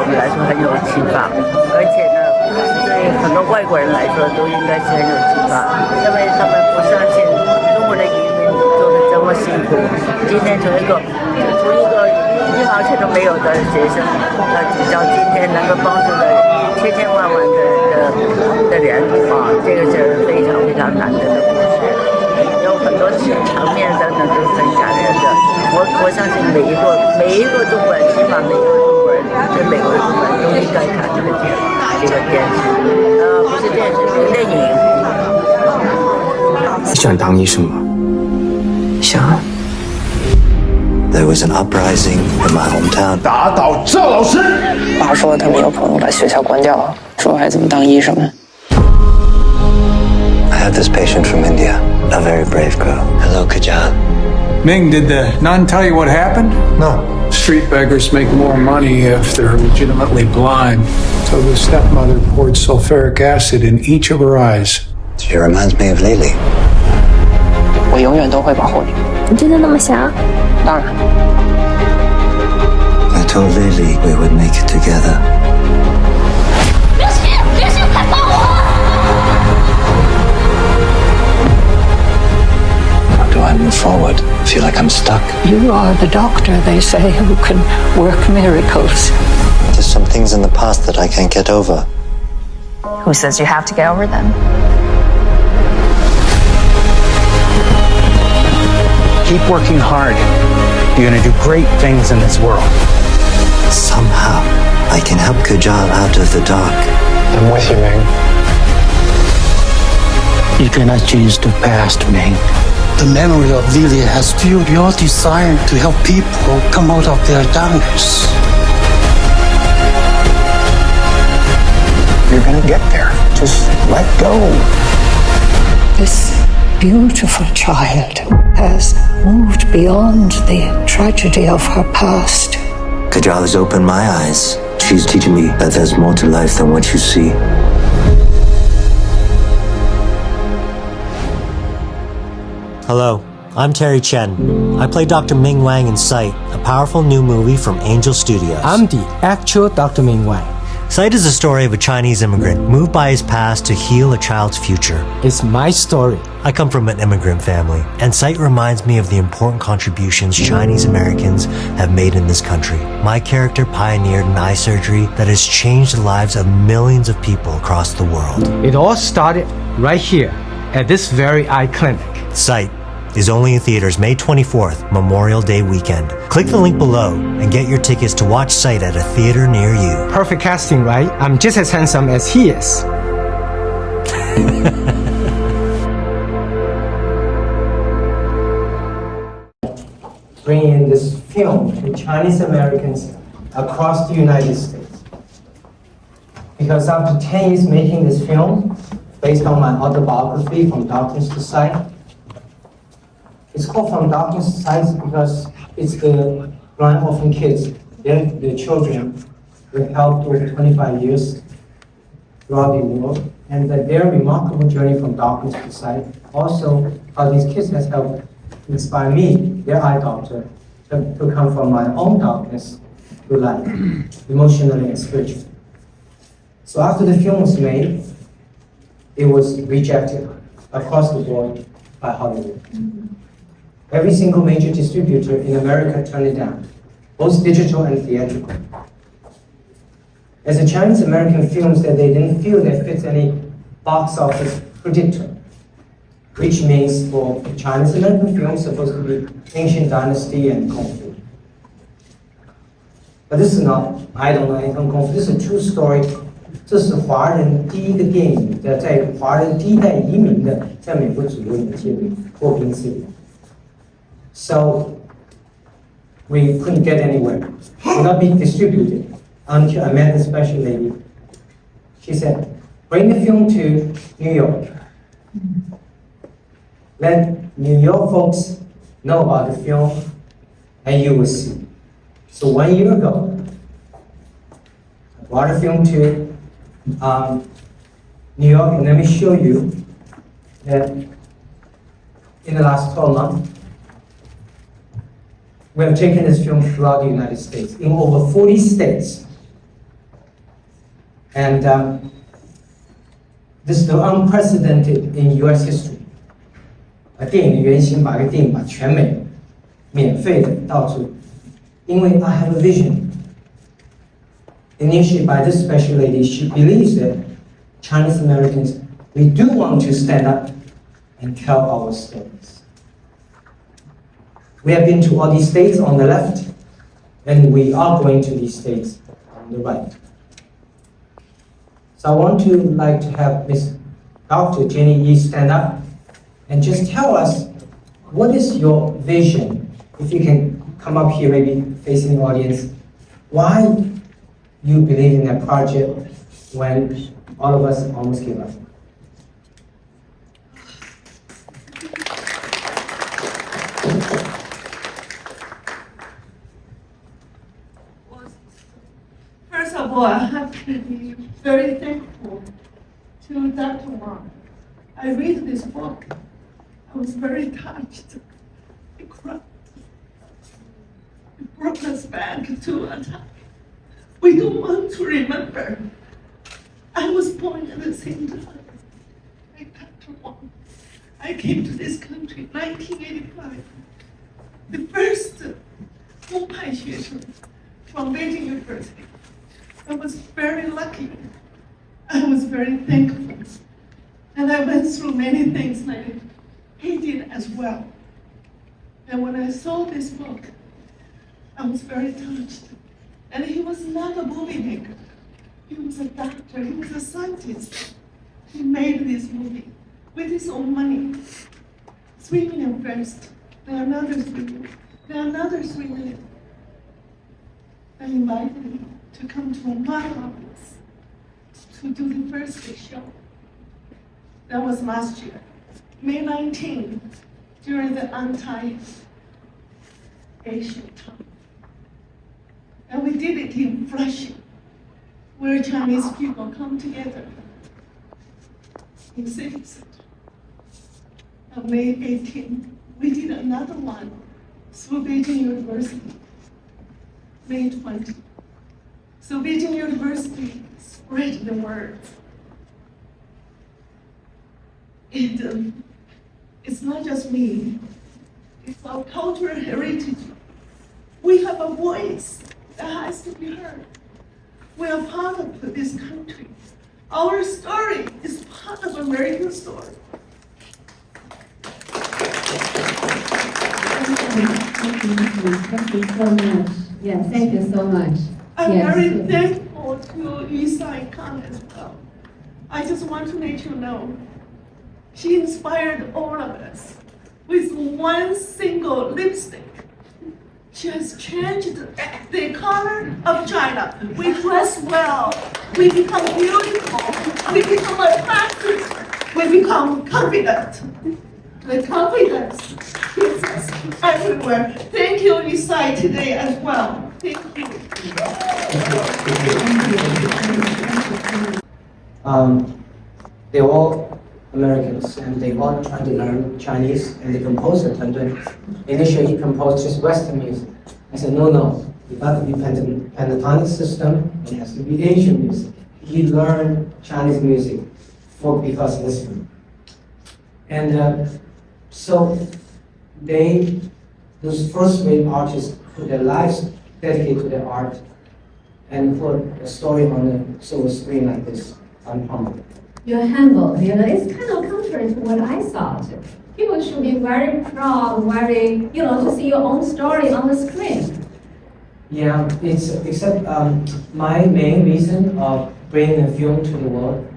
们来说很有启发，而且呢，对很多外国人来说都应该是很有启发，因为他们不相信中国的移民做的这么辛苦，今天从一个一毛钱都没有的学生，到今天能够帮助了千万的人啊，这个是非常非常难得的故事，有很多场面等等都是很感人的。我相信每一个中国人，起码每一个中国人跟美国的中国人都应该看这个电视，不是电视，是电影。你想当医生吗？想。There was an uprising in my hometown. 打倒赵老师。爸说他们有朋友把学校关掉了，说孩子们当医生呢。I had this patient from India, a very brave girl. Hello, Kajal. Ming, did the nun tell you what happened? No. Street beggars make more money if they're legitimately blind. So the stepmother poured sulfuric acid in each of her eyes. She reminds me of Lily. 我永远都会保护你。你真的那么想？当然。I told Lily we would make it together. How do I move forward? Feel like I'm stuck. You are the doctor, they say, who can work miracles. There's some things in the past that I can't get over. Who says you have to get over them? Keep working hard. You're gonna do great things in this world. Somehow, I can help Kajal out of the dark. I'm with you, Ming. You cannot change the past, Ming. The memory of Lily has fueled your desire to help people come out of their darkness. You're gonna get there. Just let go. This beautiful child has moved beyond the tragedy of her past. Kajal has opened my eyes. She's teaching me that there's more to life than what you see. Hello, I'm Terry Chen. I play Dr. Ming Wang in Sight, a powerful new movie from Angel Studios. I'm the actual Dr. Ming Wang. Sight is the story of a Chinese immigrant moved by his past to heal a child's future. It's my story. I come from an immigrant family, and Sight reminds me of the important contributions Chinese Americans have made in this country. My character pioneered an eye surgery that has changed the lives of millions of people across the world. It all started right here at this very eye clinic. Sight is only in theaters May 24th, Memorial Day weekend. Click the link below and get your tickets to watch Sight at a theater near you. Perfect casting, right? I'm just as handsome as he is. Bringing in this film to Chinese Americans across the United States. Because after 10 years making this film, based on my autobiography, From Darkness to Sight, it's called From Darkness to Sight because it's the blind orphan kids, their children, were helped over 25 years throughout the world, and that their remarkable journey from darkness to sight, also how these kids has helped inspire me, their eye doctor, to come from my own darkness to light, emotionally and spiritually. So after the film was made, it was rejected across the board by Hollywood. Every single major distributor in America turned it down, both digital and theatrical. As a Chinese American films that they didn't feel that fits any box office predictor, which means for Chinese American films supposed to be ancient dynasty and kung fu. But this is not, I don't know anything kung fu, this is a true story. 这是华人第一个电影的，在华人第一代移民的，在美国主流影界里破冰之旅。So we couldn't get anywhere. Could not be distributed until I met the special lady. She said, "Bring the film to New York. Let New York folks know about the film, and you will see." So 1 year ago, I brought the film to New York, and let me show you that in the last 12 months, we have taken this film throughout the United States, in over 40 states. And this is unprecedented in U.S. history. 电影的原型把一个电影把全美免费的到处，因为 I have a vision. Initiated by this special lady, she believes that Chinese Americans, we do want to stand up and tell our stories. We have been to all these states on the left, and we are going to these states on the right. So I want to like to have Miss Dr. Jenny Yi stand up and just tell us what is your vision. If you can come up here, maybe facing the audience, why you believe in that project when all of us almost gave up. First of all, I have to be very thankful to Dr. Wang. I read this book. I was very touched. I cried. It brought us back to a time we don't want to remember. I was born at the same time like Dr. Wang. I came to this country in 1985. The first 公派学生 from Beijing University. I was very lucky. I was very thankful. And I went through many things like he did as well. And when I saw this book, I was very touched. And he was not a movie maker. He was a doctor, he was a scientist. He made this movie with his own money. 3 million first, then another 3 million, then another 3 million. And invited me to come to my office to do the first show. That was last year, May 19, during the anti-Asian time. And we did it in Flushing, where Chinese people come together in City Center. On May 18, we did another one through Beijing University, May 20. So Beijing University spread the word. It's not just me, it's our cultural heritage. We have a voice that has to be heard. We are part of this country. Our story is part of American story. Thank you so much. Yes, thank you so much. I'm yes. very thankful to Isai Khan as well. I just want to let you know, she inspired all of us with one single lipstick. She has changed the color of China. We dress well, we become beautiful, we become attractive, we become confident. The confidence is everywhere. Thank you, Isai, today as well. Thank you. They're all Americans and they all try to learn Chinese and the composer Tendun. Initially he composed just Western music. I said, no, it got to be pentatonic system, it has to be Asian music. He learned Chinese music because of this one. And so those first wave artists put their lives dedicated to their art and put a story on a silver screen like this. I'm humble. You're humble. It's kind of contrary to what I thought. People should be very proud, very, to see your own story on the screen. Yeah, except my main reason of bringing a film to the world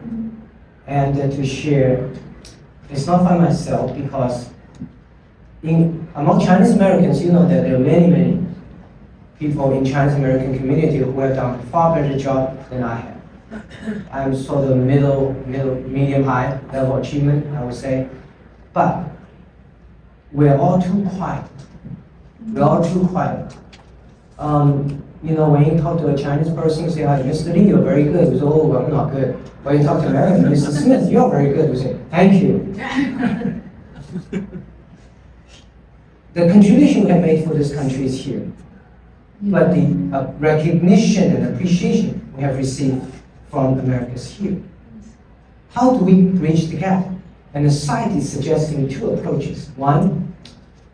and to share, it's not by myself because among Chinese Americans, you know that there are many people in Chinese American community who have done a far better job than I have. I'm sort of medium high level achievement, I would say. But we're all too quiet. We're all too quiet. When you talk to a Chinese person, you say, Mr. Lee, you're very good. You say, oh, I'm not good. When you talk to American, Mr. Smith, you're very good. You say, thank you. The contribution we have made for this country is here. But the recognition and appreciation we have received from Americans here. How do we bridge the gap? And the Sight is suggesting two approaches. One,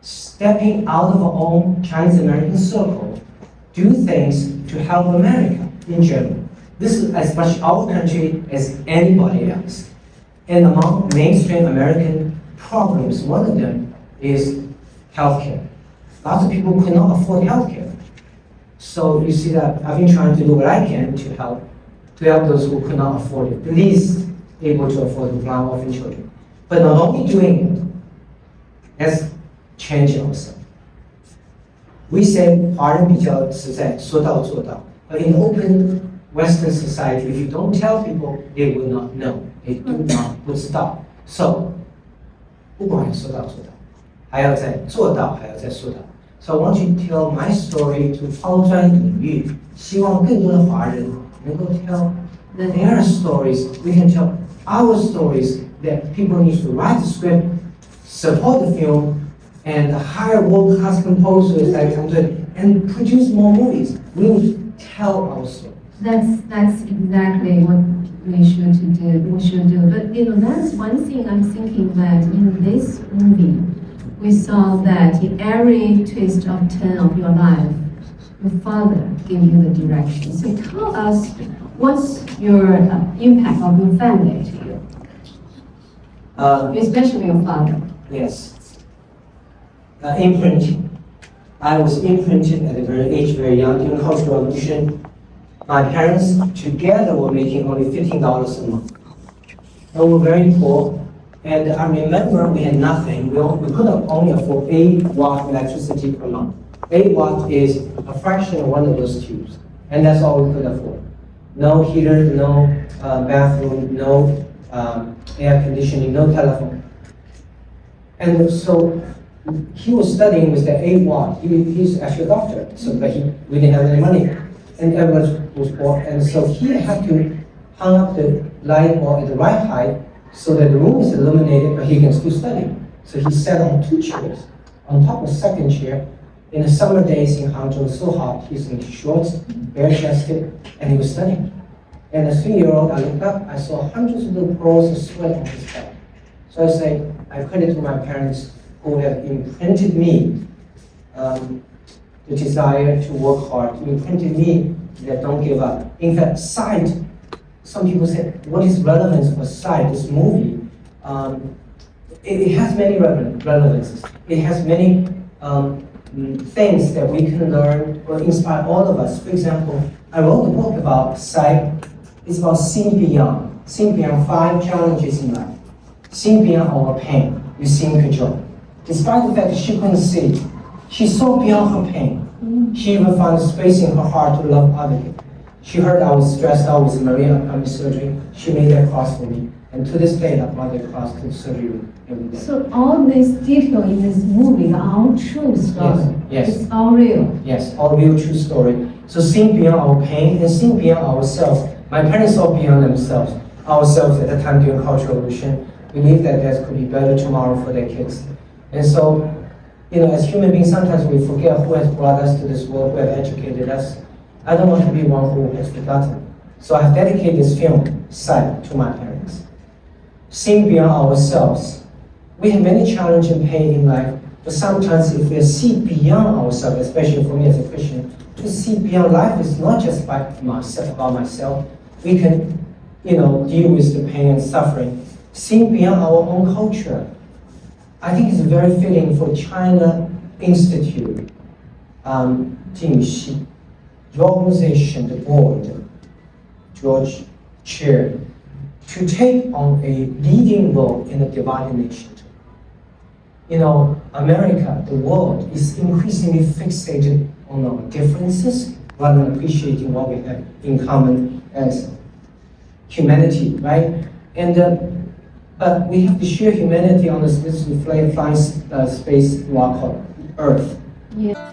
stepping out of our own Chinese American circle, do things to help America in general. This is as much our country as anybody else. And among mainstream American problems, one of them is healthcare. Lots of people could not afford healthcare. So you see that I've been trying to do what I can to help those who could not afford it, the least able to afford the blind orphan children. But not only doing it, let's change ourselves. We say 华人比较实在，说到做到。But in open Western society, if you don't tell people, they will not know. They do not 不知道。So 不管说到做到，还要再做到，还要再说到。So I want you to tell my story to 抛砖引玉，希望更多的华人能够 tell their stories. We can tell our stories that people need to write the script, support the film, and hire world-class composers that come to it and produce more movies. We need to tell our stories. That's exactly what we should do. But that's one thing I'm thinking that in this movie, we saw that in every twist of turn of your life, your father gave you the direction. So tell us, what's your impact of your family to you? Especially your father. Yes. Imprinting. I was imprinted at a very young during the Cultural Revolution. My parents together were making only $15 a month. And we were very poor. And I remember we had nothing. We could only afford 8 watt electricity per month. 8 watt is a fraction of one of those tubes. And that's all we could afford. No heater, no bathroom, no air conditioning, no telephone. And so he was studying with the 8 watt. He's actually a doctor, but we didn't have any money. And everyone was poor. And so he had to hang up the light bulb at the right height so that the room is illuminated, but he can still study. So he sat on 2 chairs. On top of the second chair, in the summer days in Hangzhou, it was so hot, he's in shorts, bare-chested, and he was studying. And as a 3-year-old, I looked up, I saw hundreds of little pearls of sweat on his head. So I say, I credit to my parents who have imprinted me the desire to work hard, imprinted me that don't give up. In fact, Sight, some people say, what is relevance for Sight, this movie? It has many relevances. It has many things that we can learn or inspire all of us. For example, I wrote a book about Sight. It's about seeing beyond 5 challenges in life. Seeing beyond our pain, with seeing control. Despite the fact that she couldn't see, she saw beyond her pain. She even found space in her heart to love other people. She heard I was stressed out with Maria upcoming surgery. She made that cross for me. And to this day, I brought that cross to the surgery room every day. So all this detail in this movie are all true story. Yes. It's all real. Yes, all real true story. So seeing beyond our pain and seeing beyond ourselves. My parents saw beyond themselves. Ourselves at the time during Cultural Revolution. Believed that there could be better tomorrow for their kids. And so, as human beings, sometimes we forget who has brought us to this world, who have educated us. I don't want to be one who has forgotten. So I've dedicated this film, Sight, to my parents. Seeing beyond ourselves. We have many challenges and pain in life, but sometimes if we see beyond ourselves, especially for me as a Christian, to see beyond life is not just about myself. We can, deal with the pain and suffering. Seeing beyond our own culture. I think it's very fitting for China Institute, Jingxi, the organization, the board, George Chair, to take on a leading role in a divided nation. America, the world, is increasingly fixated on our differences rather than appreciating what we have in common as humanity, right? But we have to share humanity on this flying space walk called Earth. Yeah.